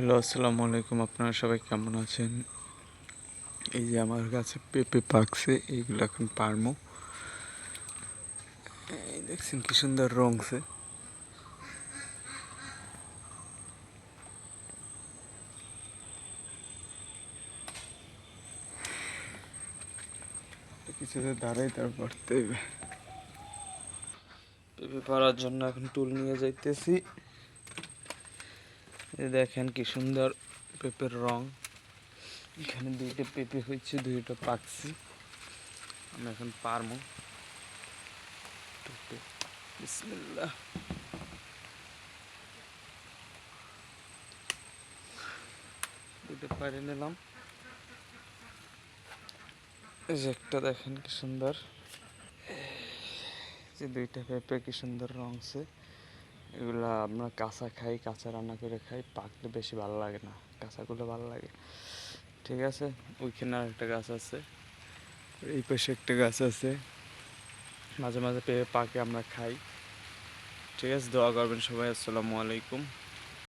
Hello, আসসালামু আলাইকুম। আপনারা সবাই কেমন আছেন? এই যে আমার কাছে পেঁপে পাকছে, এইগুলো এখন পারমো। এই দেখছেন কি সুন্দর রংছে। কিছুতে দাঁড়াই তারপর পেঁপে পাড়ার জন্য এখন টুল নিয়ে যাইতেছি। দেখেন কি সুন্দর পেঁপের রং। এখানে দুইটা পেঁপে হয়েছে, দুইটা পাকছে। আমি এখন পারমো। বিসমিল্লাহ। দুটো পাড়ে নিলাম। এই যে একটা দেখেন কি সুন্দর, যে দুইটা পেঁপে কি সুন্দর রংছে। এগুলা আমরা কাঁচা খাই, কাঁচা রান্না করে খাই, পাকলে বেশি ভালো লাগে না, কাঁচাগুলো ভালো লাগে। ঠিক আছে, ওইখানে আর একটা গাছ আছে, এই পাশে একটা গাছ আছে। মাঝে মাঝে পেঁপে পাকে, আমরা খাই। ঠিক আছে, দোয়া করবেন সবাই। আসসালামু আলাইকুম।